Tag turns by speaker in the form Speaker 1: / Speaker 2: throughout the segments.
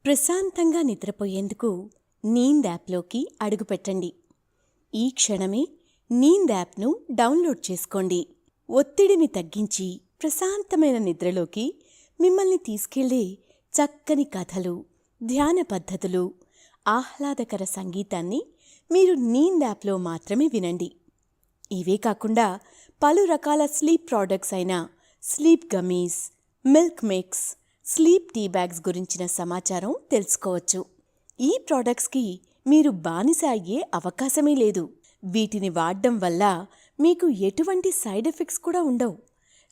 Speaker 1: ప్రశాంతంగా నిద్రపోయేందుకు నీంద్ యాప్లోకి అడుగుపెట్టండి. ఈ క్షణమే నీంద్ యాప్ను డౌన్లోడ్ చేసుకోండి. ఒత్తిడిని తగ్గించి ప్రశాంతమైన నిద్రలోకి మిమ్మల్ని తీసుకెళ్లే చక్కని కథలు, ధ్యాన పద్ధతులు, ఆహ్లాదకర సంగీతాన్ని మీరు నీంద్ యాప్లో మాత్రమే వినండి. ఇవే కాకుండా పలు రకాల స్లీప్ ప్రోడక్ట్స్ అయిన sleep gummies, milk mix, sleep tea bags గురించిన సమాచారం తెలుసుకోవచ్చు. ఈ ప్రోడక్ట్స్కి మీరు బానిస అయ్యే అవకాశమే లేదు. వీటిని వాడడం వల్ల మీకు ఎటువంటి సైడ్ ఎఫెక్ట్స్ కూడా ఉండవు.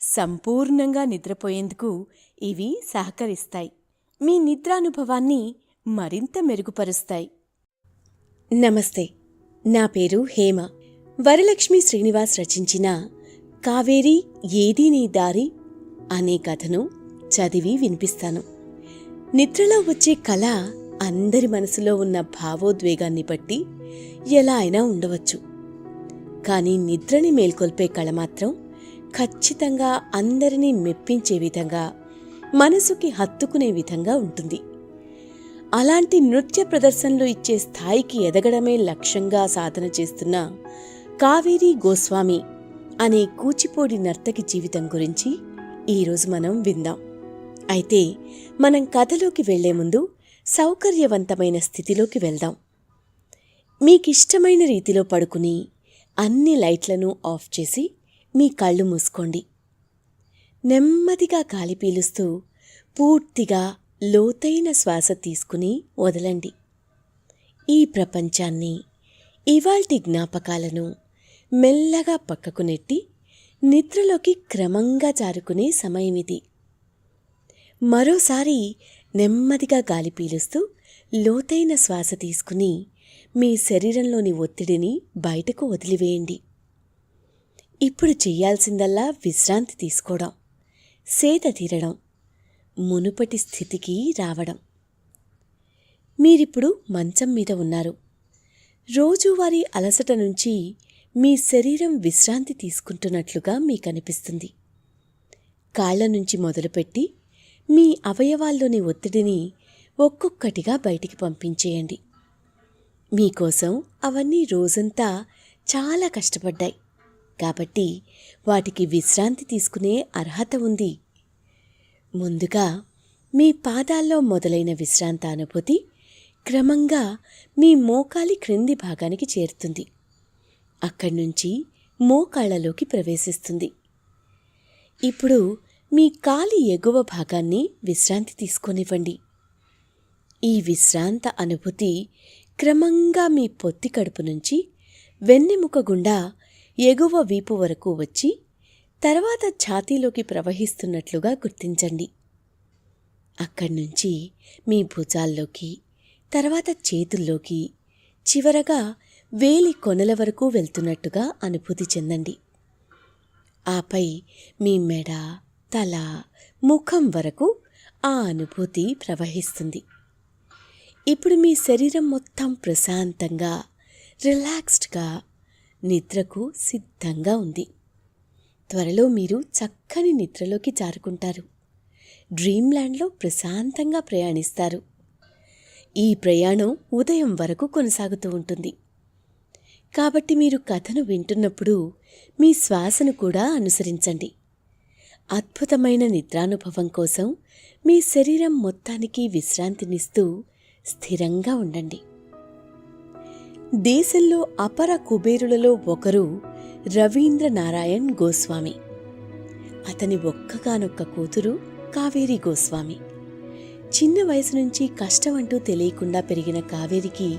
Speaker 1: సంపూర్ణంగా నిద్రపోయేందుకు ఇవి సహకరిస్తాయి. మీ నిద్రానుభవాన్ని మరింత మెరుగుపరుస్తాయి. నమస్తే, నా పేరు హేమ. వరలక్ష్మి శ్రీనివాస్ రచించిన కావేరి ఏదీ నీ దారి అనే కథను చదివి వినిపిస్తాను. నిద్రలో వచ్చే కళ అందరి మనసులో ఉన్న భావోద్వేగాన్ని బట్టి ఎలా అయినా ఉండవచ్చు. కానీ నిద్రని మేల్కొల్పే కళ మాత్రం ఖచ్చితంగా అందరినీ మెప్పించే విధంగా, మనసుకి హత్తుకునే విధంగా ఉంటుంది. అలాంటి నృత్య ప్రదర్శనలు ఇచ్చే స్థాయికి ఎదగడమే లక్ష్యంగా సాధన చేస్తున్న కావేరి గోస్వామి అనే కూచిపూడి నర్తకి జీవితం గురించి ఈరోజు మనం విందాం. అయితే మనం కథలోకి వెళ్లే ముందు సౌకర్యవంతమైన స్థితిలోకి వెళ్దాం. మీకిష్టమైన రీతిలో పడుకుని అన్ని లైట్లను ఆఫ్ చేసి మీ కళ్ళు మూసుకోండి. నెమ్మదిగా గాలి పీలుస్తూ పూర్తిగా లోతైన శ్వాస తీసుకుని వదలండి. ఈ ప్రపంచాన్ని, ఇవాల్టి జ్ఞాపకాలను మెల్లగా పక్కకు నెట్టి నిద్రలోకి క్రమంగా జారుకునే సమయమిది. మరోసారి నెమ్మదిగా గాలి పీలుస్తూ లోతైన శ్వాస తీసుకుని మీ శరీరంలోని ఒత్తిడిని బయటకు వదిలివేయండి. ఇప్పుడు చెయ్యాల్సిందల్లా విశ్రాంతి తీసుకోవడం, సేద తీరడం, మునుపటి స్థితికి రావడం. మీరిప్పుడు మంచం మీద ఉన్నారు. రోజువారీ అలసట నుంచి మీ శరీరం విశ్రాంతి తీసుకుంటున్నట్లుగా మీకనిపిస్తుంది. కాళ్ల నుంచి మొదలుపెట్టి మీ అవయవాల్లోని ఒత్తిడిని ఒక్కొక్కటిగా బయటికి పంపించేయండి. మీకోసం అవన్నీ రోజంతా చాలా కష్టపడ్డాయి కాబట్టి వాటికి విశ్రాంతి తీసుకునే అర్హత ఉంది. ముందుగా మీ పాదాల్లో మొదలైన విశ్రాంత అనుభూతి క్రమంగా మీ మోకాలి క్రింది భాగానికి చేరుతుంది. అక్కడ్నుంచి మోకాళ్లలోకి ప్రవేశిస్తుంది. ఇప్పుడు మీ కాలి ఎగువ భాగాన్ని విశ్రాంతి తీసుకోనివ్వండి. ఈ విశ్రాంత అనుభూతి క్రమంగా మీ పొత్తి కడుపు నుంచి వెన్నెముక గుండా ఎగువ వీపు వరకు వచ్చి తర్వాత ఛాతీలోకి ప్రవహిస్తున్నట్లుగా గుర్తించండి. అక్కడ్నుంచి మీ భుజాల్లోకి, తర్వాత చేతుల్లోకి, చివరగా వేలి కొనల వరకు వెళ్తున్నట్టుగా అనుభూతి చెందండి. ఆపై మీ మెడ, తల, ముఖం వరకు ఆ అనుభూతి ప్రవహిస్తుంది. ఇప్పుడు మీ శరీరం మొత్తం ప్రశాంతంగా, రిలాక్స్డ్గా, నిద్రకు సిద్ధంగా ఉంది. త్వరలో మీరు చక్కని నిద్రలోకి జారుకుంటారు. డ్రీమ్ ల్యాండ్లో ప్రశాంతంగా ప్రయాణిస్తారు. ఈ ప్రయాణం ఉదయం వరకు కొనసాగుతూ ఉంటుంది. కాబట్టి మీరు కథను వింటున్నప్పుడు మీ శ్వాసను కూడా అనుసరించండి. అద్భుతమైన నిద్రానుభవం కోసం మీ శరీరం మొత్తానికి విశ్రాంతినిస్తూ స్థిరంగా ఉండండి. దేశంలో అపర కుబేరులలో ఒకరు రవీంద్ర నారాయణ్ గోస్వామి. అతని ఒక్కగానొక్క కూతురు కావేరి గోస్వామి. చిన్న వయసు నుంచి కష్టమంటూ తెలియకుండా పెరిగిన కావేరికి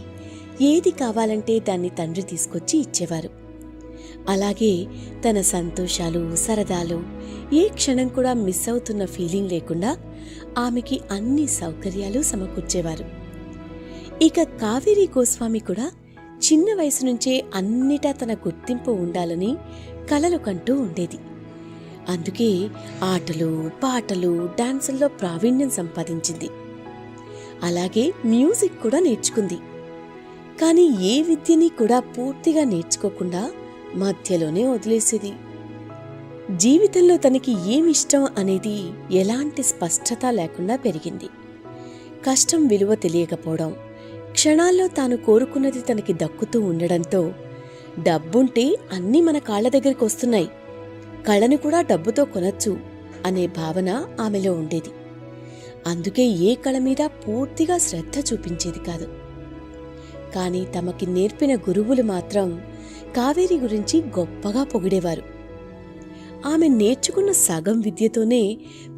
Speaker 1: ఏది కావాలంటే దాన్ని తండ్రి తీసుకొచ్చి ఇచ్చేవారు. అలాగే తన సంతోషాలు, సరదాలు ఏ క్షణం కూడా మిస్ అవుతున్న ఫీలింగ్ లేకుండా ఆమెకి అన్ని సౌకర్యాలు సమకూర్చేవారు. ఇక కావేరి గోస్వామి కూడా చిన్న వయసు నుంచే అన్నిటా తన గుర్తింపు ఉండాలని కలలు కంటూ ఉండేది. అందుకే ఆటలు, పాటలు, డాన్సుల్లో ప్రావీణ్యం సంపాదించింది. అలాగే మ్యూజిక్ కూడా నేర్చుకుంది. కానీ ఏ విద్యని కూడా పూర్తిగా నేర్చుకోకుండా మధ్యలోనే వదిలేసేది. జీవితంలో తనకి ఏమిష్టం అనేది ఎలాంటి స్పష్టత లేకుండా పెరిగింది. కష్టం విలువ తెలియకపోవడం, క్షణాల్లో తాను కోరుకున్నది తనకి దక్కుతూ ఉండడంతో డబ్బుంటే అన్నీ మన కాళ్ల దగ్గరికి వస్తున్నాయి, కళను కూడా డబ్బుతో కొనొచ్చు అనే భావన ఆమెలో ఉండేది. అందుకే ఏ కళ మీద పూర్తిగా శ్రద్ధ చూపించేది కాదు. కాని తమకి నేర్పిన గురువులు మాత్రం కావేరి గురించి గొప్పగా పొగిడేవారు. ఆమె నేర్చుకున్న సగం విద్యతోనే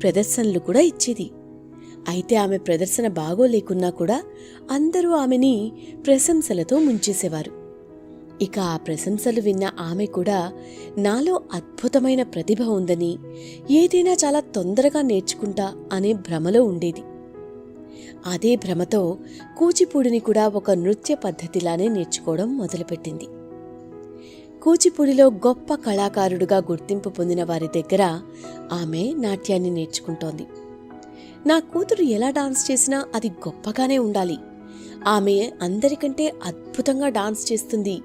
Speaker 1: ప్రదర్శనలు కూడా ఇచ్చేది. అయితే ఆమె ప్రదర్శన బాగోలేకున్నా కూడా అందరూ ఆమెని ప్రశంసలతో ముంచేసేవారు. ఇక ఆ ప్రశంసలు విన్న ఆమె కూడా నాలో అద్భుతమైన ప్రతిభ ఉందని, ఏదైనా చాలా తొందరగా నేర్చుకుంటా అనే భ్రమలో ఉండేది. అదే భ్రమతో కూచిపూడిని కూడా ఒక నృత్య పద్ధతిలానే నేర్చుకోవడం మొదలుపెట్టింది. కూచిపూడిలో గొప్ప కళాకారుడుగా గుర్తింపు పొందిన వారి దగ్గర ఆమె నాట్యాన్ని నేర్చుకుంటోంది. నా కూతురు ఎలా డాన్స్ చేసినా అది గొప్పగానే ఉండాలి, ఆమె అందరికంటే అద్భుతంగా డాన్స్ చేస్తుంది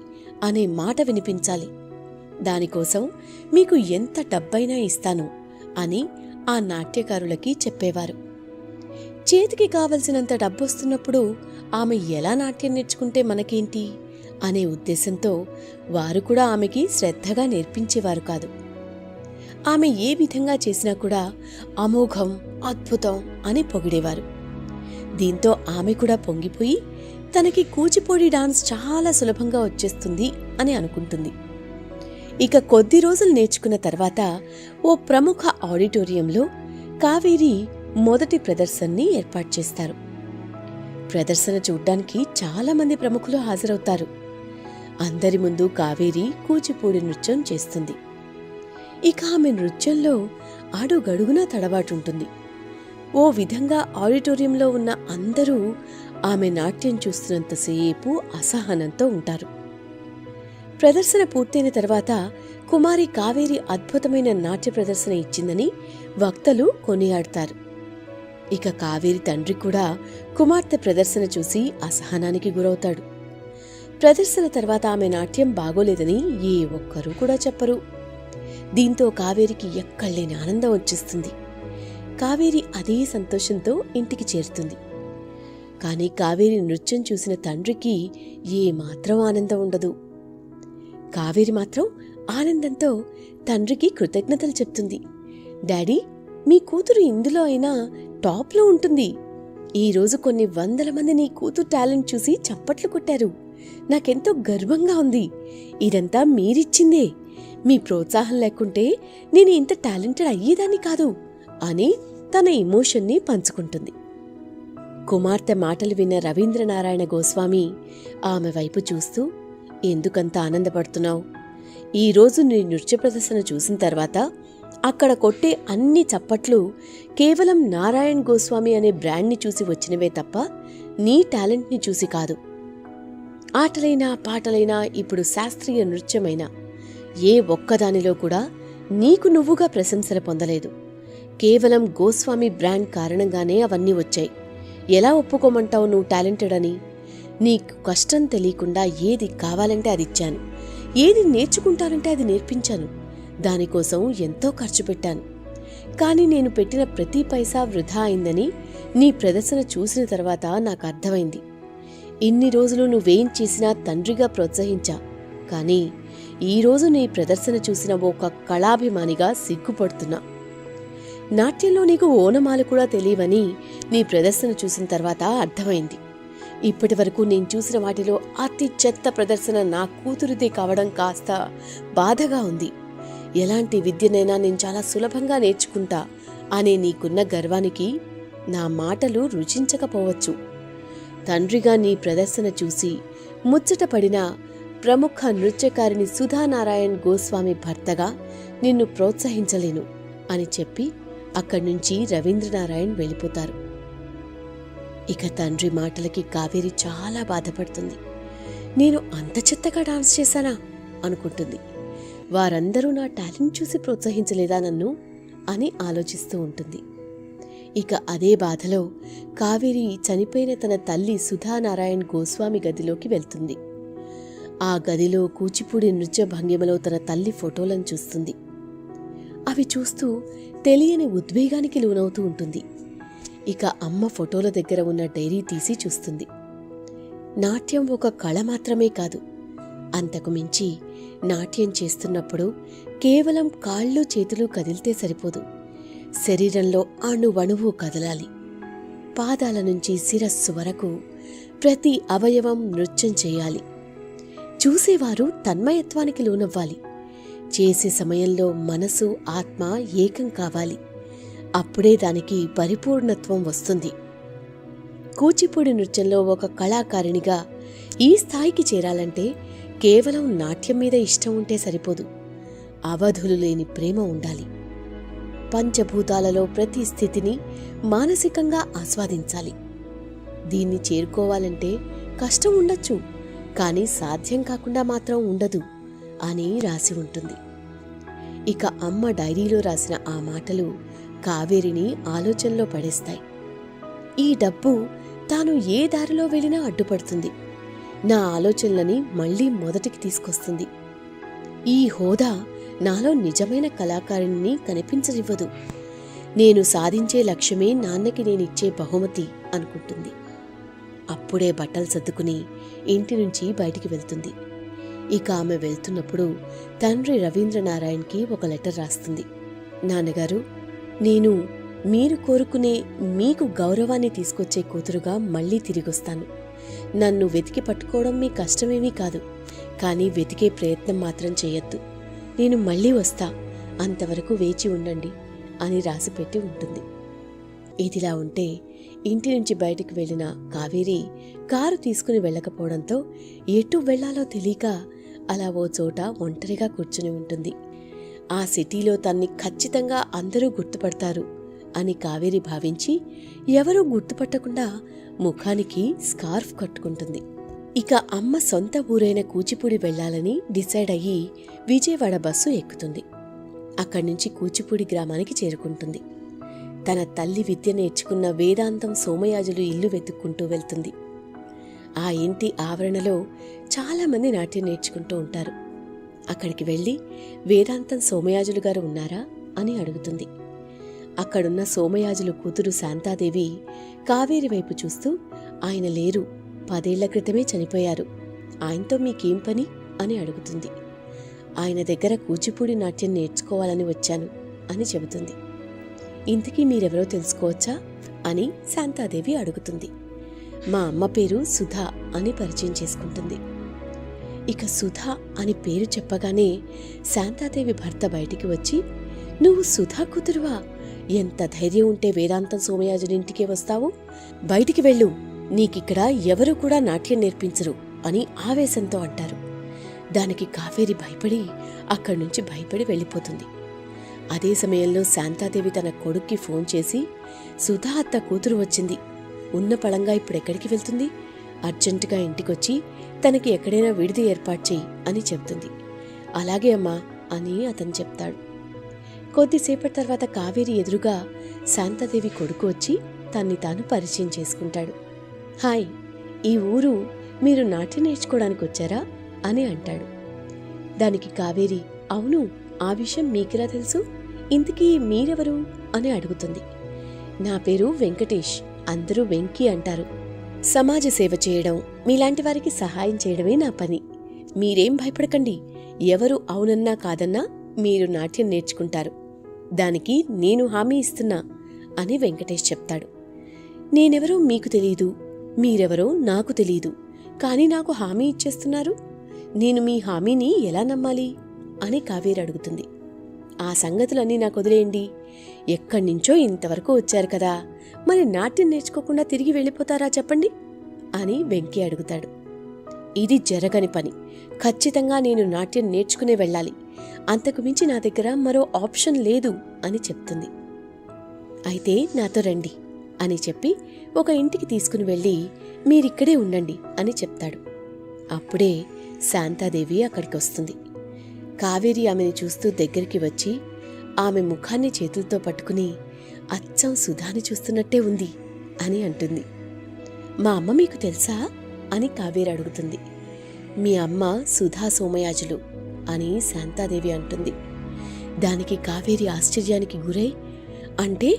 Speaker 1: అనే మాట వినిపించాలి, దానికోసం మీకు ఎంత డబ్బైనా ఇస్తాను అని ఆ నాట్యకారులకి చెప్పేవారు. చేతికి కావలసినంత డబ్బొస్తున్నప్పుడు ఆమె ఎలా నాట్యం నేర్చుకుంటే మనకేంటి అనే ఉద్దేశంతో వారు కూడా ఆమెకి శ్రద్ధగా నేర్పించేవారు కాదు. ఆమె ఏ విధంగా చేసినా కూడా అమోఘం, అద్భుతం అని పొగిడేవారు. దీంతో ఆమె కూడా పొంగిపోయి తనకి కూచిపూడి డాన్స్ చాలా సులభంగా వచ్చేస్తుంది అని అనుకుంటుంది. ఇక కొద్ది రోజులు నేర్చుకున్న తర్వాత ఓ ప్రముఖ ఆడిటోరియంలో కావేరి మొదటి ప్రదర్శనని ఏర్పాటు చేస్తారు. ప్రదర్శన చూడ్డానికి చాలామంది ప్రముఖులు హాజరవుతారు. అందరి ముందు కావేరి కూచిపూడి నృత్యం చేస్తుంది. ఇక ఆమె నృత్యంలో అడుగడుగునా తడబాటుంటుంది. ఓ విధంగా ఆడిటోరియంలో ఉన్న అందరూ ఆమె నాట్యం చూస్తున్నంతసేపు అసహనంతో ఉంటారు. ప్రదర్శన పూర్తయిన తర్వాత కుమారి కావేరి అద్భుతమైన నాట్య ప్రదర్శన ఇచ్చిందని వక్తలు కొనియాడతారు. ఇక కావేరి తండ్రి కూడా కుమార్తె ప్రదర్శన చూసి అసహనానికి గురవుతాడు. ప్రదర్శన తర్వాత ఆమె నాట్యం బాగోలేదని ఏ ఒక్కరూ కూడా చెప్పరు. దీంతో కావేరికి ఎక్కడలేని ఆనందం వచ్చేస్తుంది. కావేరి అదే సంతోషంతో ఇంటికి చేరుతుంది. కాని కావేరి నృత్యం చూసిన తండ్రికి ఏమాత్రం ఆనందం ఉండదు. కావేరి మాత్రం ఆనందంతో తండ్రికి కృతజ్ఞతలు చెప్తుంది. డాడీ, మీ కూతురు ఇందులో అయినా టాప్లో ఉంటుంది. ఈరోజు కొన్ని వందల మంది నీ కూతురు టాలెంట్ చూసి చప్పట్లు కొట్టారు. నాకెంతో గర్వంగా ఉంది. ఇదంతా మీరిచ్చిందే. మీ ప్రోత్సాహం లేకుంటే నేను ఇంత టాలెంటెడ్ అయ్యేదాన్ని కాదు అని తన ఎమోషన్ని పంచుకుంటుంది. కుమార్తె మాటలు విన్న రవీంద్రనారాయణ గోస్వామి ఆమె వైపు చూస్తూ, ఎందుకంత ఆనందపడుతున్నావు? ఈరోజు నీ నృత్య ప్రదర్శన చూసిన తర్వాత అక్కడ కొట్టే అన్ని చప్పట్లు కేవలం నారాయణ్ గోస్వామి అనే బ్రాండ్ని చూసి వచ్చినవే తప్ప నీ టాలెంట్ని చూసి కాదు. ఆటలైనా పాటలైనా ఇప్పుడు శాస్త్రీయ నృత్యమైనా ఏ ఒక్కదానిలో కూడా నీకు నువ్వుగా ప్రశంసలు పొందలేదు. కేవలం గోస్వామి బ్రాండ్ కారణంగానే అవన్నీ వచ్చాయి. ఎలా ఒప్పుకోమంటావు నువ్వు టాలెంటెడ్ అని? నీకు కష్టం తెలియకుండా ఏది కావాలంటే అది ఇచ్చాను, ఏది నేర్చుకుంటానంటే అది నేర్పించాను. దానికోసం ఎంతో ఖర్చు పెట్టాను. కానీ నేను పెట్టిన ప్రతి పైసా వృధా అయిందని నీ ప్రదర్శన చూసిన తర్వాత నాకు అర్థమైంది. ఇన్ని రోజులు నువ్వేం చేసినా తండ్రిగా ప్రోత్సహించా, కానీ ఈరోజు నీ ప్రదర్శన చూసిన ఒక కళాభిమానిగా సిగ్గుపడుతున్నా. నాట్యంలో నీకు ఓనమాలు కూడా తెలియవని నీ ప్రదర్శన చూసిన తర్వాత అర్థమైంది. ఇప్పటి వరకు నేను చూసిన వాటిలో అతి చెత్త ప్రదర్శన నా కూతురిదే కావడం కాస్త బాధగా ఉంది. ఎలాంటి విద్యనైనా నేను చాలా సులభంగా నేర్చుకుంటా అనే నీకున్న గర్వానికి నా మాటలు రుచించకపోవచ్చు. తండ్రిగా నీ ప్రదర్శన చూసి ముచ్చటపడిన ప్రముఖ నృత్యకారిణి సుధానారాయణ్ గోస్వామి భర్తగా నిన్ను ప్రోత్సహించలేను అని చెప్పి అక్కడ్నుంచి రవీంద్రనారాయణ్ వెళ్ళిపోతారు. ఇక తండ్రి మాటలకి కావేరి చాలా బాధపడుతుంది. నేను అంత చెత్తగా డాన్స్ చేశానా అనుకుంటుంది. వారందరూ నా టాలెంట్ చూసి ప్రోత్సహించలేదా నన్ను అని ఆలోచిస్తూ ఉంటుంది. ఇక అదే బాధలో కావేరి చనిపోయిన తన తల్లి సుధానారాయణ్ గోస్వామి గదిలోకి వెళ్తుంది. ఆ గదిలో కూచిపూడి నృత్య భంగిమలో తన తల్లి ఫోటోలను చూస్తుంది. అవి చూస్తూ తెలియని ఉద్వేగానికి లోనవుతూ ఉంటుంది. ఇక అమ్మ ఫోటోల దగ్గర ఉన్న డైరీ తీసి చూస్తుంది. నాట్యం ఒక కళ మాత్రమే కాదు, అంతకు మించి నాట్యం చేస్తున్నప్పుడు కేవలం కాళ్ళు చేతులు కదిలితే సరిపోదు. శరీరంలో అణువణువు కదలాలి. పాదాల నుంచి శిరస్సు వరకు ప్రతి అవయవం నృత్యం చేయాలి. చూసేవారు తన్మయత్వానికి లోనవ్వాలి. చేసే సమయంలో మనసు ఆత్మ ఏకం కావాలి. అప్పుడే దానికి పరిపూర్ణత్వం వస్తుంది. కూచిపూడి నృత్యంలో ఒక కళాకారిణిగా ఈ స్థాయికి చేరాలంటే కేవలం నాట్యం మీద ఇష్టం ఉంటే సరిపోదు, అవధులు లేని ప్రేమ ఉండాలి. పంచభూతాలలో ప్రతి స్థితిని మానసికంగా ఆస్వాదించాలి. దీన్ని చేరుకోవాలంటే కష్టం ఉండొచ్చు, కానీ సాధ్యం కాకుండా మాత్రం ఉండదు అని రాసి ఉంటుంది. ఇక అమ్మ డైరీలో రాసిన ఆ మాటలు కావేరిని ఆలోచనలో పడేస్తాయి. ఈ డబ్బు తాను ఏ దారిలో వెళ్ళినా అడ్డుపడుతుంది. నా ఆలోచనలని మళ్లీ మొదటికి తీసుకొస్తుంది. ఈ హోదా నాలో నిజమైన కళాకారిణిని కనిపించనివ్వదు. నేను సాధించే లక్ష్యమే నాన్నకి నేనిచ్చే బహుమతి అనుకుంటుంది. అప్పుడే బట్టలు సర్దుకుని ఇంటి నుంచి బయటికి వెళ్తుంది. ఇక ఆమె వెళ్తున్నప్పుడు తండ్రి రవీంద్రనారాయణ్కి ఒక లెటర్ రాస్తుంది. నాన్నగారు, నేను మీరు కోరుకునే మీకు గౌరవాన్ని తీసుకొచ్చే కూతురుగా మళ్లీ తిరిగొస్తాను. నన్ను వెతికి పట్టుకోవడం మీ కష్టమేమీ కాదు, కానీ వెతికే ప్రయత్నం మాత్రం చేయొద్దు. నేను మళ్లీ వస్తా, అంతవరకు వేచి ఉండండి అని రాసిపెట్టి ఉంటుంది. ఇదిలా ఉంటే ఇంటి నుంచి బయటికి వెళ్లిన కావేరి కారు తీసుకుని వెళ్ళకపోవడంతో ఎటు వెళ్లాలో తెలియక అలా ఓ చోట ఒంటరిగా కూర్చుని ఉంటుంది. ఆ సిటీలో తన్ని ఖచ్చితంగా అందరూ గుర్తుపడతారు అని కావేరి భావించి ఎవరూ గుర్తుపట్టకుండా ముఖానికి స్కార్ఫ్ కట్టుకుంటుంది. ఇక అమ్మ సొంత ఊరైన కూచిపూడి వెళ్లాలని డిసైడ్ అయ్యి విజయవాడ బస్సు ఎక్కుతుంది. అక్కడ్నుంచి కూచిపూడి గ్రామానికి చేరుకుంటుంది. తన తల్లి విద్య నేర్చుకున్న వేదాంతం సోమయాజులు ఇల్లు వెతుక్కుంటూ వెళ్తుంది. ఆ ఇంటి ఆవరణలో చాలామంది నాట్యం నేర్చుకుంటూ ఉంటారు. అక్కడికి వెళ్లి వేదాంతం సోమయాజులు గారు ఉన్నారా అని అడుగుతుంది. అక్కడున్న సోమయాజులు కూతురు శాంతాదేవి కావేరి వైపు చూస్తూ, ఆయన లేరు, 10 ఏళ్ల క్రితమే చనిపోయారు, ఆయనతో మీకేం పని అని అడుగుతుంది. ఆయన దగ్గర కూచిపూడి నాట్యం నేర్చుకోవాలని వచ్చాను అని చెబుతుంది. ఇంతకీ మీరెవరో తెలుసుకోవచ్చా అని శాంతాదేవి అడుగుతుంది. మా అమ్మ పేరు సుధా అని పరిచయం చేసుకుంటుంది. ఇక సుధా అని పేరు చెప్పగానే శాంతాదేవి భర్త బయటికి వచ్చి, నువ్వు సుధా కూతురువా? ఎంత ధైర్యం ఉంటే వేదాంతం సోమయాజునింటికే వస్తావు? బయటికి వెళ్ళు, నీకిక్కడ ఎవరు కూడా నాట్యం నేర్పించరు అని ఆవేశంతో అంటారు. దానికి కావేరి భయపడి అక్కడ్నుంచి వెళ్ళిపోతుంది. అదే సమయంలో శాంతాదేవి తన కొడుక్కి ఫోన్ చేసి, సుధా అత్త కూతురు వచ్చింది, ఉన్న పళంగా ఇప్పుడెక్కడికి వెళ్తుంది? అర్జెంటుగా ఇంటికొచ్చి తనకి ఎక్కడైనా విడిది ఏర్పాటు చెయ్యి అని చెప్తుంది. అలాగే అమ్మా అని అతను చెప్తాడు. కొద్దిసేపటి తర్వాత కావేరి ఎదురుగా శాంతాదేవి కొడుకు వచ్చి తన్ని తాను పరిచయం చేసుకుంటాడు. హాయ్, ఈ ఊరు మీరు నాట్యం నేర్చుకోవడానికి వచ్చారా అని అంటాడు. దానికి కావేరి, అవును, ఆ విషయం మీకెలా తెలుసు? ఇంతకీ మీరెవరు అని అడుగుతుంది. నా పేరు వెంకటేష్, అందరూ వెంకీ అంటారు. సమాజ సేవ చేయడం, మీలాంటి వారికి సహాయం చేయడమే నా పని. మీరేం భయపడకండి, ఎవరు అవునన్నా కాదన్నా మీరు నాట్యం నేర్చుకుంటారు, దానికి నేను హామీ ఇస్తున్నా అని వెంకటేష్ చెప్తాడు. నేనెవరో మీకు తెలీదు, మీరెవరో నాకు తెలీదు, కానీ నాకు హామీ ఇచ్చేస్తున్నారు. నేను మీ హామీని ఎలా నమ్మాలి అని కావేరి అడుగుతుంది. ఆ సంగతులన్నీ నాకు వదిలేయండి. ఎక్కడ్నించో ఇంతవరకు వచ్చారు కదా, మరి నాట్యం నేర్చుకోకుండా తిరిగి వెళ్ళిపోతారా చెప్పండి అని వెంకీ అడుగుతాడు. ఇది జరగని పని, ఖచ్చితంగా నేను నాట్యం నేర్చుకునే వెళ్ళాలి, అంతకు మించి నా దగ్గర మరో ఆప్షన్ లేదు అని చెప్తుంది. అయితే నాతో రండి అని చెప్పి ఒక ఇంటికి తీసుకుని వెళ్ళి మీరిక్కడే ఉండండి అని చెప్తాడు. అప్పుడే శాంతాదేవి అక్కడికి వస్తుంది. కావేరి ఆమెని చూస్తూ దగ్గరికి వచ్చి ఆమె ముఖాన్ని చేతులతో పట్టుకుని, అచ్చం సుధాని చూస్తున్నట్టే ఉంది అని అంటుంది. మా అమ్మ మీకు తెలుసా అని కావేరి అడుగుతుంది. మీ అమ్మ సుధా సోమయాజులు అని శాంతాదేవి అంటుంది. దానికి కావేరి ఆశ్చర్యానికి గురై, అంటే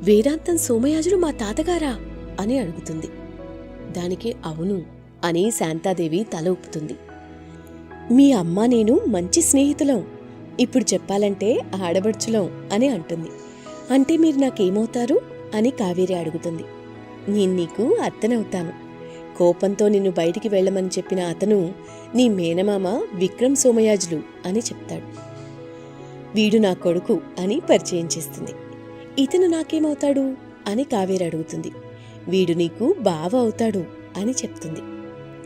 Speaker 1: వేదాంతం సోమయాజులు మా తాతగారా అని అడుగుతుంది. దానికి అవును అని శాంతాదేవి తల ఊపుతుంది. మీ అమ్మ నేను మంచి స్నేహితులం, ఇప్పుడు చెప్పాలంటే ఆడబడుచులం అని అంటుంది. అంటే మీరు నాకేమవుతారు అని కావేరి అడుగుతుంది. నేను నీకు అత్తనవుతాను. కోపంతో నిన్ను బయటికి వెళ్ళమని చెప్పిన అతను నీ మేనమామ విక్రమ్ సోమయాజులు అని చెప్తాడు. వీడు నా కొడుకు అని పరిచయం చేస్తుంది. ఇతను నాకేమవుతాడు అని కావేరి అడుగుతుంది. వీడు నీకు బావ అవుతాడు అని చెప్తుంది.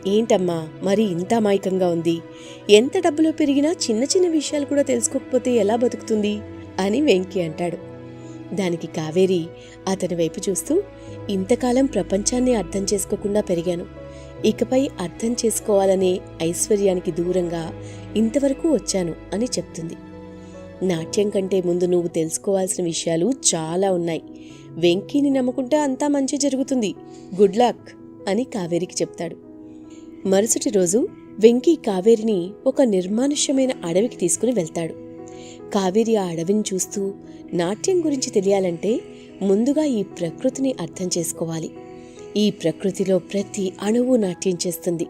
Speaker 1: ఏంటమ్మా మరి ఇంత అమాయకంగా ఉంది, ఎంత డబ్బులో పెరిగినా చిన్న చిన్న విషయాలు కూడా తెలుసుకోకపోతే ఎలా బతుకుతుంది అని వెంకీ అంటాడు. దానికి కావేరి అతని వైపు చూస్తూ, ఇంతకాలం ప్రపంచాన్ని అర్థం చేసుకోకుండా పెరిగాను, ఇకపై అర్థం చేసుకోవాలనే ఐశ్వర్యానికి దూరంగా ఇంతవరకు వచ్చాను అని చెప్తుంది. నాట్యం కంటే ముందు నువ్వు తెలుసుకోవాల్సిన విషయాలు చాలా ఉన్నాయి. వెంకీని నమ్ముకుంటే అంతా మంచి జరుగుతుంది, గుడ్ లక్ అని కావేరికి చెప్తాడు. మరుసటి రోజు వెంకీ కావేరిని ఒక నిర్మానుష్యమైన అడవికి తీసుకుని వెళ్తాడు. కావేరి ఆ అడవిని చూస్తూ, నాట్యం గురించి తెలియాలంటే ముందుగా ఈ ప్రకృతిని అర్థం చేసుకోవాలి. ఈ ప్రకృతిలో ప్రతి అణువు నాట్యం చేస్తుంది.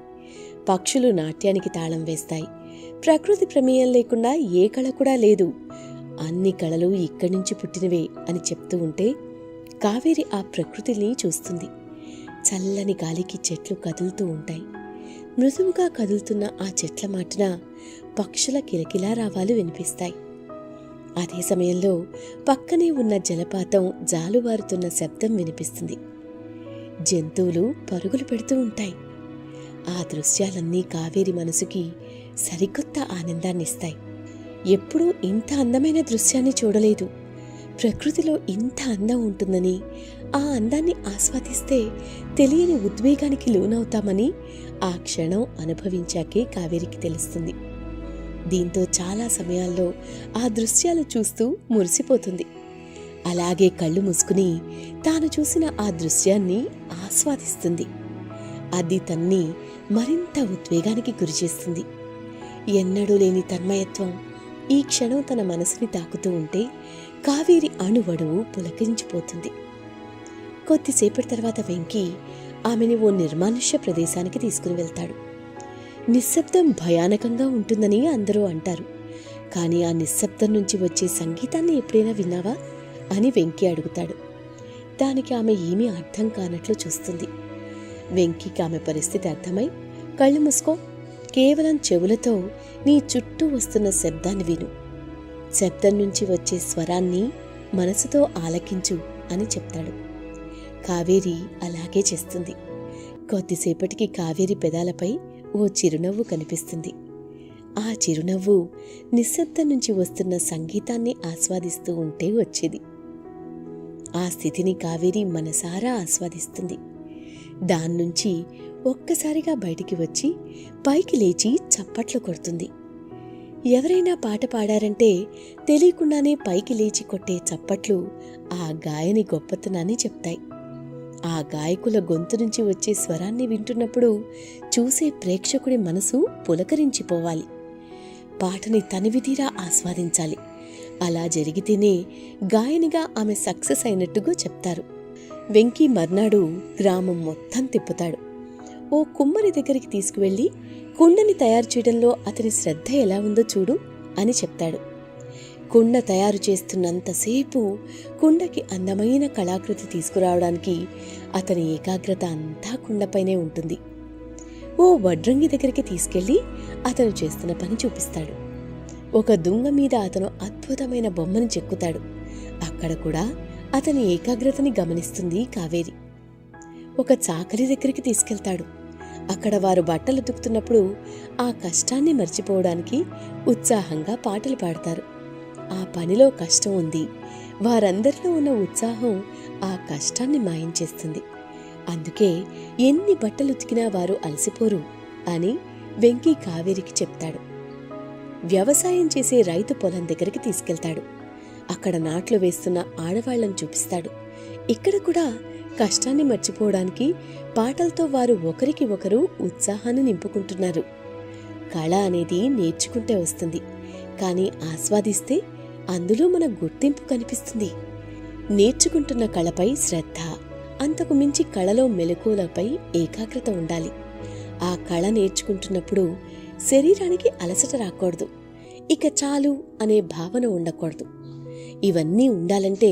Speaker 1: పక్షులు నాట్యానికి తాళం వేస్తాయి. ప్రకృతి ప్రమేయం లేకుండా ఏ కళ కూడా లేదు. అన్ని కళలు ఇక్కడి నుంచి పుట్టినవే అని చెప్తూ ఉంటే కావేరి ఆ ప్రకృతిని చూస్తుంది. చల్లని గాలికి చెట్లు కదులుతూ ఉంటాయి. మృదువుగా కదులుతున్న ఆ చెట్ల మాటున పక్షుల కిలకిలా రావాలు వినిపిస్తాయి. అదే సమయంలో పక్కనే ఉన్న జలపాతం జాలువారుతున్న శబ్దం వినిపిస్తుంది. జంతువులు పరుగులు పెడుతూ ఉంటాయి. ఆ దృశ్యాలన్నీ కావేరి మనసుకి సరికొత్త ఆనందాన్నిస్తాయి. ఎప్పుడూ ఇంత అందమైన దృశ్యాన్ని చూడలేదు. ప్రకృతిలో ఇంత అందం ఉంటుందని, ఆ అందాన్ని ఆస్వాదిస్తే తెలియని ఉద్వేగానికి లోనవుతామని ఆ క్షణం అనుభవించాకే కావేరికి తెలుస్తుంది. దీంతో చాలా సమయాల్లో ఆ దృశ్యాలు చూస్తూ మురిసిపోతుంది. అలాగే కళ్ళు మూసుకుని తాను చూసిన ఆ దృశ్యాన్ని ఆస్వాదిస్తుంది. అది తన్ని మరింత ఉద్వేగానికి గురిచేస్తుంది. ఎన్నడూ లేని తన్మయత్వం ఈ క్షణం తన మనసుని తాకుతూ ఉంటే కావేరి అణువణువు పులకరించిపోతుంది. కొద్దిసేపటి తర్వాత వెంకీ ఆమెని ఓ నిర్మానుష్య ప్రదేశానికి తీసుకుని వెళ్తాడు. నిశ్శబ్దం భయానకంగా ఉంటుందని అందరూ అంటారు. కానీ ఆ నిశ్శబ్దం నుంచి వచ్చే సంగీతాన్ని ఎప్పుడైనా విన్నావా అని వెంకీ అడుగుతాడు. దానికి ఆమె ఏమీ అర్థం కానట్లు చూస్తుంది. వెంకీకి ఆమె పరిస్థితి అర్థమై, కళ్ళు మూసుకో, కేవలం చెవులతో నీ చుట్టూ వస్తున్న శబ్దాన్ని విను, శబ్దం నుంచి వచ్చే స్వరాన్ని మనసుతో ఆలకించు అని చెప్తాడు. కావేరి అలాగే చేస్తుంది. కొద్దిసేపటికి కావేరి పెదాలపై ఓ చిరునవ్వు కనిపిస్తుంది. ఆ చిరునవ్వు నిశ్శబ్దం నుంచి వస్తున్న సంగీతాన్ని ఆస్వాదిస్తూ ఉంటే వచ్చేది. ఆ స్థితిని కావేరి మనసారా ఆస్వాదిస్తుంది. దాన్నుంచి ఒక్కసారిగా బయటికి వచ్చి పైకి లేచి చప్పట్లు కొడుతుంది. ఎవరైనా పాట పాడారంటే తెలియకుండానే పైకి లేచి కొట్టే చప్పట్లు ఆ గాయని గొప్పతనాన్ని చెప్తాయి. ఆ గాయకుల గొంతు నుంచి వచ్చే స్వరాన్ని వింటున్నప్పుడు చూసే ప్రేక్షకుడి మనసు పులకరించిపోవాలి. పాటని తనివితీరా ఆస్వాదించాలి. అలా జరిగితేనే గాయనిగా ఆమె సక్సెస్ అయినట్టుగా చెప్తారు. వెంకీ మర్నాడు గ్రామం మొత్తం తిప్పుతాడు. ఓ కుమ్మరి దగ్గరికి తీసుకువెళ్ళి కుండని తయారు చేయడంలో అతని శ్రద్ధ ఎలా ఉందో చూడు అని చెప్తాడు. కుండ తయారు చేస్తున్నంతసేపు కుండకి అందమైన కళాకృతి తీసుకురావడానికి అతని ఏకాగ్రత అంతా కుండపైనే ఉంటుంది. ఓ వడ్రంగి దగ్గరికి తీసుకెళ్లి అతను చేస్తున్న పని చూపిస్తాడు. ఒక దుంగ మీద అతను అద్భుతమైన బొమ్మను చెక్కుతాడు. అక్కడ కూడా అతని ఏకాగ్రతని గమనిస్తుంది కావేరి. ఒక చాకలి దగ్గరికి తీసుకెళ్తాడు. అక్కడ వారు బట్టలు ఉతుకుతున్నప్పుడు ఆ కష్టాన్ని మర్చిపోవడానికి ఉత్సాహంగా పాటలు పాడతారు. ఆ పనిలో కష్టం ఉంది. వారందరిలో ఉన్న ఉత్సాహం ఆ కష్టాన్ని మాయం చేస్తుంది. అందుకే ఎన్ని బట్టలు ఉతికినా వారు అలసిపోరు అని వెంకీ కావేరికి చెప్తాడు. వ్యవసాయం చేసే రైతు పొలం దగ్గరికి తీసుకెళ్తాడు. అక్కడ నాట్లు వేస్తున్న ఆడవాళ్లను చూపిస్తాడు. ఇక్కడ కూడా కష్టాన్ని మర్చిపోవడానికి పాటలతో వారు ఒకరికి ఒకరు ఉత్సాహాన్ని నింపుకుంటున్నారు. కళ అనేది నేర్చుకుంటే వస్తుంది, కానీ ఆస్వాదిస్తే అందులో మన గుర్తింపు కనిపిస్తుంది. నేర్చుకుంటున్న కళపై శ్రద్ధ, అంతకు మించి కళలో మెలకువలపై ఏకాగ్రత ఉండాలి. ఆ కళ నేర్చుకుంటున్నప్పుడు శరీరానికి అలసట రాకూడదు, ఇక చాలు అనే భావన ఉండకూడదు. ఇవన్నీ ఉండాలంటే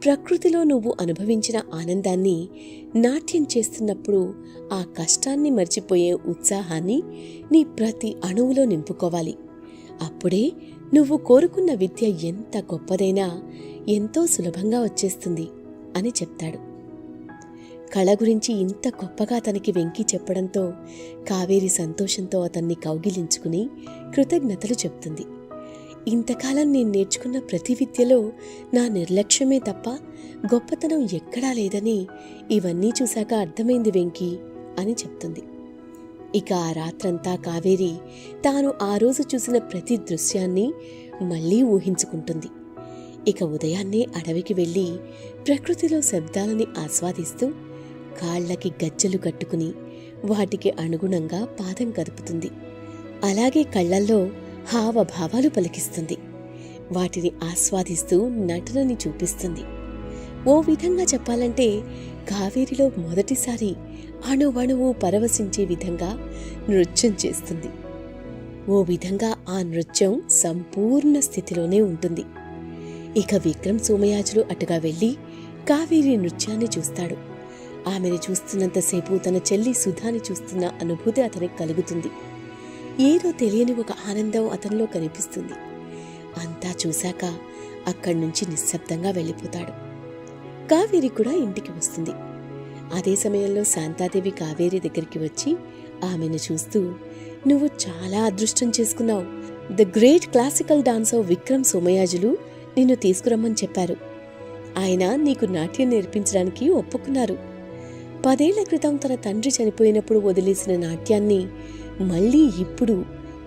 Speaker 1: ప్రకృతిలో నువ్వు అనుభవించిన ఆనందాన్ని నాట్యం చేస్తున్నప్పుడు ఆ కష్టాన్ని మర్చిపోయే ఉత్సాహాన్ని నీ ప్రతి అణువులో నింపుకోవాలి. అప్పుడే నువ్వు కోరుకున్న విద్య ఎంత గొప్పదైనా ఎంతో సులభంగా వచ్చేస్తుంది అని చెప్తాడు. కళ గురించి ఇంత గొప్పగా తనకి వెంకి చెప్పడంతో కావేరి సంతోషంతో అతన్ని కౌగిలించుకుని కృతజ్ఞతలు చెప్తుంది. ఇంతకాలం నేను నేర్చుకున్న ప్రతి విద్యలో నా నిర్లక్ష్యమే తప్ప గొప్పతనం ఎక్కడా లేదని ఇవన్నీ చూశాక అర్థమైంది వెంకి అని చెప్తుంది. ఇక ఆ రాత్రంతా కావేరి తాను ఆ రోజు చూసిన ప్రతి దృశ్యాన్ని మళ్లీ ఊహించుకుంటుంది. ఇక ఉదయాన్నే అడవికి వెళ్లి ప్రకృతిలో శబ్దాలని ఆస్వాదిస్తూ కాళ్లకి గజ్జెలు కట్టుకుని వాటికి అనుగుణంగా పాదం కదుపుతుంది. అలాగే కళ్లల్లో హావభావాలు పలికిస్తుంది. వాటిని ఆస్వాదిస్తూ నటనని చూపిస్తుంది. ఓ విధంగా చెప్పాలంటే కావేరిలో మొదటిసారి అణువణువు పరవశించే విధంగా నృత్యం చేస్తుంది. ఓ విధంగా ఆ నృత్యం సంపూర్ణ స్థితిలోనే ఉంటుంది. ఇక విక్రమ్ సోమయాజులు అటుగా వెళ్లి కావేరి నృత్యాన్ని చూస్తాడు. ఆమెను చూస్తున్నంతసేపు తన చెల్లి సుధాని చూస్తున్న అనుభూతి అతనికి కలుగుతుంది. ఏదో తెలియని ఒక ఆనందం అతనిలో కనిపిస్తుంది. అంతా చూశాక అక్కడి నుంచి నిశ్శబ్దంగా వెళ్ళిపోతాడు. కావేరి కూడా ఇంటికి వస్తుంది. అదే సమయంలో శాంతాదేవి కావేరి దగ్గరికి వచ్చి ఆమెను చూస్తూ, నువ్వు చాలా అదృష్టం చేసుకున్నావు. The great classical dancer Vikram Somayajulu నిన్ను తీసుకురమ్మని చెప్పారు. ఆయన నీకు నాట్యం నేర్పించడానికి ఒప్పుకున్నారు. 10 ఏళ్ల క్రితం తన తండ్రి చనిపోయినప్పుడు వదిలేసిన నాట్యాన్ని మళ్లీ ఇప్పుడు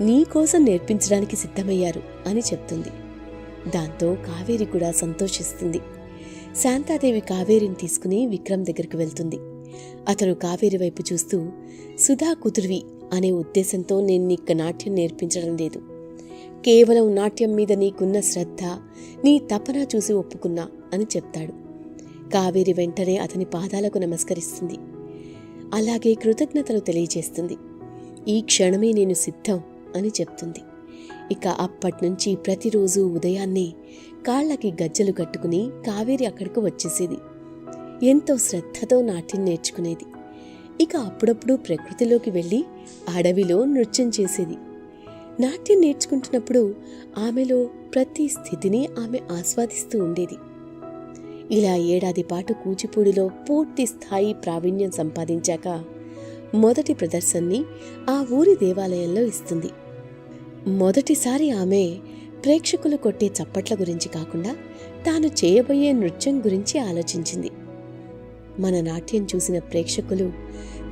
Speaker 1: నీకోసం నేర్పించడానికి సిద్ధమయ్యారు అని చెప్తుంది. దాంతో కావేరి కూడా సంతోషిస్తుంది. శాంతాదేవి కావేరిని తీసుకుని విక్రమ్ దగ్గరికి వెళ్తుంది. అతను కావేరి వైపు చూస్తూ, సుధా కుతుర్వి అనే ఉద్దేశంతో నేను నీకు నాట్యం నేర్పించడం లేదు. కేవలం నాట్యం మీద నీకున్న శ్రద్ధ, నీ తపన చూసి ఒప్పుకున్నా అని చెప్తాడు. కావేరి వెంటనే అతని పాదాలకు నమస్కరిస్తుంది. అలాగే కృతజ్ఞతలు తెలియజేస్తుంది. ఈ క్షణమే నేను సిద్ధం అని చెప్తుంది. ఇక అప్పట్నుంచి ప్రతిరోజు ఉదయాన్నే కాళ్లకి గజ్జెలు కట్టుకుని కావేరి అక్కడికి వచ్చేసేది. ఎంతో శ్రద్ధతో నాట్యం నేర్చుకునేది. ఇక అప్పుడప్పుడు ప్రకృతిలోకి వెళ్ళి అడవిలో నృత్యం చేసేది. నాట్యం నేర్చుకుంటున్నప్పుడు ఆమెలో ప్రతి స్థితిని ఆమె ఆస్వాదిస్తూ ఉండేది. ఇలా 1 ఏడాది పాటు కూచిపూడిలో పూర్తి స్థాయి ప్రావీణ్యం సంపాదించాక మొదటి ప్రదర్శనని ఆ ఊరి దేవాలయంలో ఇస్తుంది. మొదటిసారి ఆమె ప్రేక్షకులు కొట్టే చప్పట్ల గురించి కాకుండా తాను చేయబోయే నృత్యం గురించి ఆలోచించింది. మన నాట్యం చూసిన ప్రేక్షకులు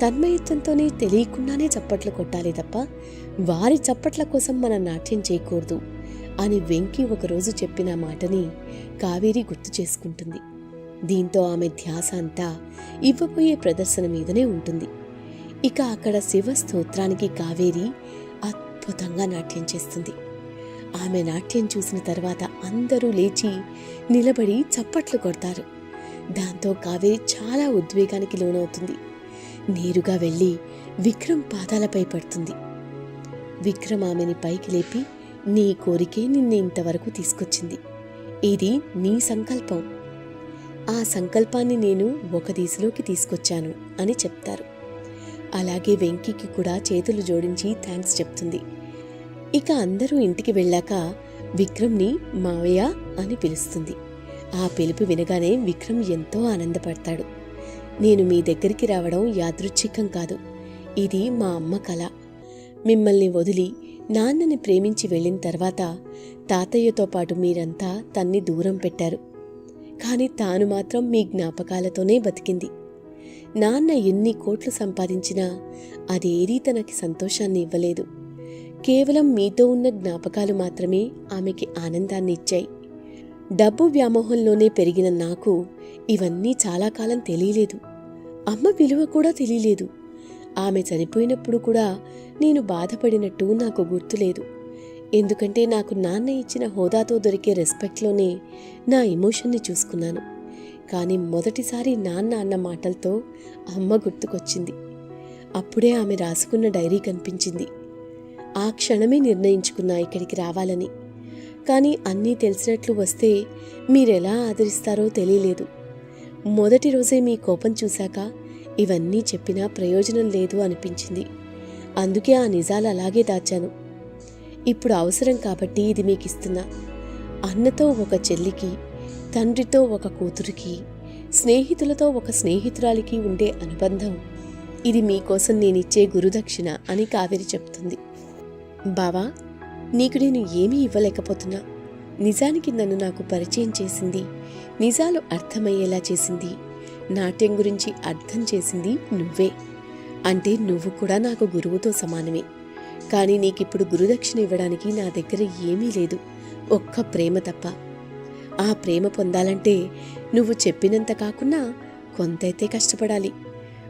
Speaker 1: తన్మయత్వంతోనే తెలియకుండానే చప్పట్లు కొట్టాలి తప్ప వారి చప్పట్ల కోసం మన నాట్యం చేయకూడదు అని వెంకి ఒకరోజు చెప్పిన మాటని కావేరి గుర్తు చేసుకుంటుంది. దీంతో ఆమె ధ్యాస అంతా ఇవ్వబోయే ప్రదర్శన మీదనే ఉంటుంది. ఇక అక్కడ శివ స్తోత్రానికి కావేరి అద్భుతంగా నాట్యం చేస్తుంది. ఆమె నాట్యం చూసిన తర్వాత అందరూ లేచి నిలబడి చప్పట్లు కొడతారు. దాంతో కావేరి చాలా ఉద్వేగానికి లోనవుతుంది. నేరుగా వెళ్ళి విక్రమ్ పాదాలపై పడుతుంది. విక్రమ్ ఆమెని పైకి లేపి, నీ కోరికే నిన్ను ఇంతవరకు తీసుకొచ్చింది. ఇది నీ సంకల్పం. ఆ సంకల్పాన్ని నేను ఒక దిశలోకి తీసుకొచ్చాను అని చెప్తారు. అలాగే వెంకీకి కూడా చేతులు జోడించి థ్యాంక్స్ చెప్తుంది. ఇక అందరూ ఇంటికి వెళ్ళాక విక్రమ్ని మావయ్య అని పిలుస్తుంది. ఆ పిలుపు వినగానే విక్రమ్ ఎంతో ఆనందపడతాడు. నేను మీ దగ్గరికి రావడం యాదృచ్ఛికం కాదు, ఇది మా అమ్మ కల. మిమ్మల్ని వదిలి నాన్నని ప్రేమించి వెళ్ళిన తర్వాత తాతయ్యతో పాటు మీరంతా తన్ని దూరం పెట్టారు. కాని తాను మాత్రం మీ జ్ఞాపకాలతోనే బతికింది. నాన్న ఎన్ని కోట్లు సంపాదించినా అదేదీ తనకి సంతోషాన్ని ఇవ్వలేదు. కేవలం మీతో ఉన్న జ్ఞాపకాలు మాత్రమే ఆమెకి ఆనందాన్ని ఇచ్చాయి. డబ్బు వ్యామోహంలోనే పెరిగిన నాకు ఇవన్నీ చాలా కాలం తెలియలేదు. అమ్మ విలువ కూడా తెలియలేదు. ఆమె చనిపోయినప్పుడు కూడా నేను బాధపడినట్టు నాకు గుర్తులేదు. ఎందుకంటే నాకు నాన్న ఇచ్చిన హోదాతో దొరికే రెస్పెక్ట్లోనే నా ఎమోషన్ని చూసుకున్నాను. కానీ మొదటిసారి నాన్న అన్న మాటలతో అమ్మ గుర్తుకొచ్చింది. అప్పుడే ఆమె రాసుకున్న డైరీ కనిపించింది. ఆ క్షణమే నిర్ణయించుకున్నా ఇక్కడికి రావాలని. కానీ అన్నీ తెలిసినట్లు వస్తే మీరెలా ఆదరిస్తారో తెలియలేదు. మొదటి రోజే మీ కోపం చూశాక ఇవన్నీ చెప్పినా ప్రయోజనం లేదు అనిపించింది. అందుకే ఆ నిజాలు అలాగే దాచాను. ఇప్పుడు అవసరం కాబట్టి ఇది మీకిస్తున్నా. అన్నతో ఒక చెల్లికి, తండ్రితో ఒక కూతురికి, స్నేహితులతో ఒక స్నేహితురాలికి ఉండే అనుబంధం. ఇది మీకోసం నేనిచ్చే గురుదక్షిణ అని కావేరి చెప్తుంది. బావా, నీకు నేను ఏమీ ఇవ్వలేకపోతున్నా. నిజానికి నన్ను నాకు పరిచయం చేసింది, నిజాలు అర్థమయ్యేలా చేసింది, నాట్యం గురించి అర్థం చేసింది నువ్వే. అంటే నువ్వు కూడా నాకు గురువుతో సమానమే. కానీ నీకిప్పుడు గురుదక్షిణ ఇవ్వడానికి నా దగ్గర ఏమీ లేదు, ఒక్క ప్రేమ తప్ప. ఆ ప్రేమ పొందాలంటే నువ్వు చెప్పినంత కాకున్నా కొంతైతే కష్టపడాలి.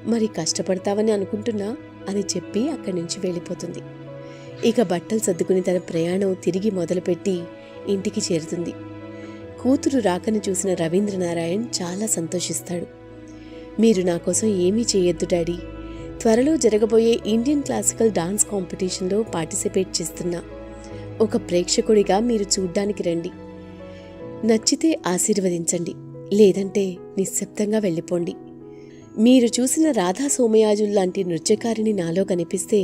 Speaker 1: మరి కష్టపడతావని అనుకుంటున్నా అని చెప్పి అక్కడి నుంచి వెళ్ళిపోతుంది. ఇక బట్టలు సర్దుకుని తన ప్రయాణం తిరిగి మొదలుపెట్టి ఇంటికి చేరుతుంది. కూతురు రాకను చూసిన రవీంద్రనారాయణ్ చాలా సంతోషిస్తాడు. మీరు నా కోసం ఏమీ చేయొద్దు డాడీ. త్వరలో జరగబోయే ఇండియన్ క్లాసికల్ డాన్స్ కాంపిటీషన్లో పార్టిసిపేట్ చేస్తున్నా. ఒక ప్రేక్షకుడిగా మీరు చూడ్డానికి రండి. నచ్చితే ఆశీర్వదించండి, లేదంటే నిశ్శబ్దంగా వెళ్ళిపోండి. మీరు చూసిన రాధా సోమయాజుల్లాంటి నృత్యకారిని నాలో కనిపిస్తే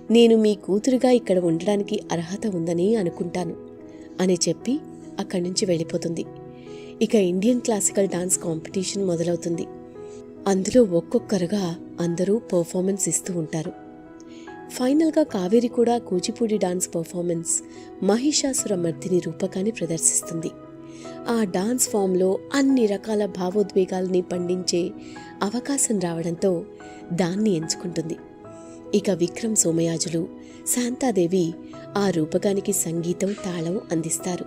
Speaker 1: నేను మీ కూతురుగా ఇక్కడ ఉండడానికి అర్హత ఉందని అనుకుంటాను అని చెప్పి అక్కడి నుంచి వెళ్ళిపోతుంది. ఇక ఇండియన్ క్లాసికల్ డాన్స్ కాంపిటీషన్ మొదలవుతుంది. అందులో ఒక్కొక్కరుగా అందరూ పర్ఫార్మెన్స్ ఇస్తూ ఉంటారు. ఫైనల్గా కావేరి కూడా కూచిపూడి డాన్స్ పర్ఫార్మెన్స్ మహిషాసుర మర్దిని రూపకాన్ని ప్రదర్శిస్తుంది. ఆ డాన్స్ ఫామ్లో అన్ని రకాల భావోద్వేగాల్ని పండించే అవకాశం రావడంతో దాన్ని ఎంచుకుంటుంది. ఇక విక్రమ్ సోమయాజులు, శాంతాదేవి ఆ రూపకానికి సంగీతం, తాళం అందిస్తారు.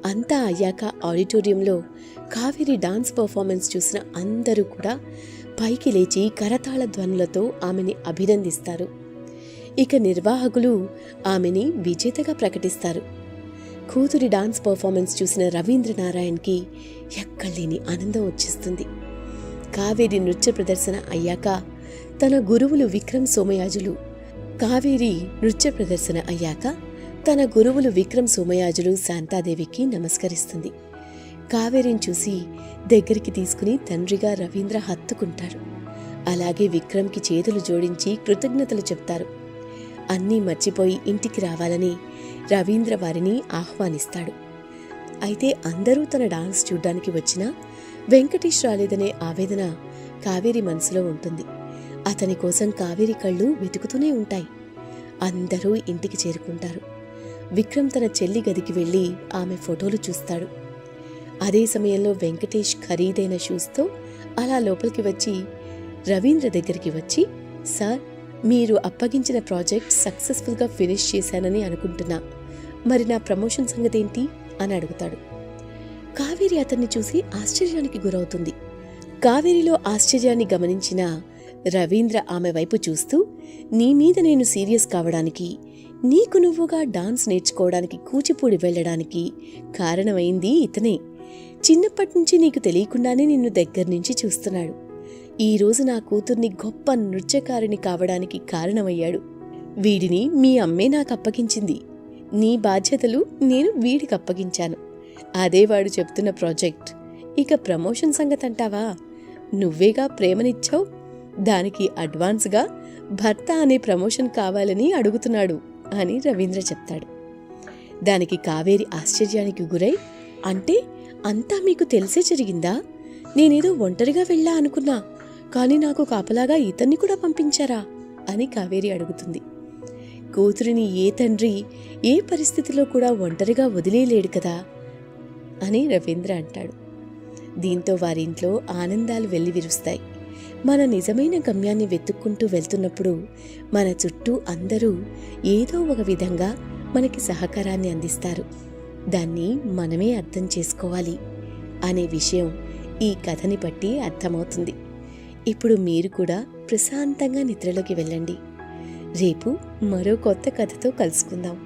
Speaker 1: అంతా అయ్యాక ఆడిటోరియంలో కావేరి డాన్స్ పర్ఫార్మెన్స్ చూసిన అందరూ కూడా పైకి లేచి కరతాళ ధ్వనులతో ఆమెని అభినందిస్తారు. ఇక నిర్వాహకులు ఆమెని విజేతగా ప్రకటిస్తారు. కూతురి డాన్స్ పర్ఫార్మెన్స్ చూసిన రవీంద్రనారాయణ్కి ఎక్కలేని ఆనందం వచ్చేస్తుంది. కావేరి నృత్య ప్రదర్శన అయ్యాక తన గురువులు విక్రమ్ సోమయాజులు శాంతాదేవికి నమస్కరిస్తుంది. కావేరిని చూసి దగ్గరికి తీసుకుని తండ్రిగా రవీంద్ర హత్తుకుంటారు. అలాగే విక్రమ్కి చేతులు జోడించి కృతజ్ఞతలు చెప్తారు. అన్నీ మర్చిపోయి ఇంటికి రావాలని రవీంద్ర వారిని ఆహ్వానిస్తాడు. అయితే అందరూ తన డాన్స్ చూడ్డానికి వచ్చినా వెంకటేష్ రాలేదనే ఆవేదన కావేరి మనసులో ఉంటుంది. అతని కోసం కావేరి కళ్ళు వెతుకుతూనే ఉంటాయి. అందరూ ఇంటికి చేరుకుంటారు. విక్రమ్ తన చెల్లి గదికి వెళ్ళి ఆమె ఫోటోలు చూస్తాడు. అదే సమయంలో వెంకటేష్ ఖరీదైన షూస్తో అలా లోపలికి వచ్చి రవీంద్ర దగ్గరికి వచ్చి, సార్, మీరు అప్పగించిన ప్రాజెక్ట్ సక్సెస్ఫుల్గా ఫినిష్ చేశానని అనుకుంటున్నా. మరి నా ప్రమోషన్ సంగతేంటి అని అడుగుతాడు. కావేరి అతన్ని చూసి ఆశ్చర్యానికి గురవుతుంది. కావేరిలో ఆశ్చర్యాన్ని గమనించిన రవీంద్ర ఆమె వైపు చూస్తూ, నీ మీద నేను సీరియస్ కావడానికి, నీకు నువ్వుగా డాన్స్ నేర్చుకోవడానికి కూచిపూడి వెళ్ళడానికి కారణమైంది ఇతనే. చిన్నప్పటినుంచి నీకు తెలియకుండానే నిన్ను దగ్గర నుంచి చూస్తున్నాడు. ఈరోజు నా కూతుర్ని గొప్ప నృత్యకారిణి కావడానికి కారణమయ్యాడు. వీడిని మీ అమ్మే నాకు అప్పగించింది. నీ బాధ్యతలు నేను వీడికి అప్పగించాను. అదే వాడు చెప్తున్న ప్రాజెక్ట్. ఇక ప్రమోషన్ సంగతంటావా? నువ్వేగా ప్రేమనిచ్చావు, దానికి అడ్వాన్స్గా భర్త అనే ప్రమోషన్ కావాలని అడుగుతున్నాడు అని రవీంద్ర చెప్తాడు. దానికి కావేరి ఆశ్చర్యానికి గురై, అంటే అంతా మీకు తెలిసే జరిగిందా? నేనేదో ఒంటరిగా వెళ్ళా అనుకున్నా, కానీ నాకు కాపలాగా ఇతన్ని కూడా పంపించారా అని కావేరి అడుగుతుంది. కూతురిని ఏ తండ్రి ఏ పరిస్థితిలో కూడా ఒంటరిగా వదిలేలేడు కదా అని రవీంద్ర అంటాడు. దీంతో వారింట్లో ఆనందాలు వెల్లివిరుస్తాయి. మన నిజమైన గమ్యాన్ని వెతుక్కుంటూ వెళ్తున్నప్పుడు మన చుట్టూ అందరూ ఏదో ఒక విధంగా మనకి సహకారాన్ని అందిస్తారు. దాన్ని మనమే అర్థం చేసుకోవాలి అనే విషయం ఈ కథని బట్టి అర్థమవుతుంది. ఇప్పుడు మీరు కూడా ప్రశాంతంగా నిద్రలోకి వెళ్ళండి. రేపు మరో కొత్త కథతో కలుసుకుందాం.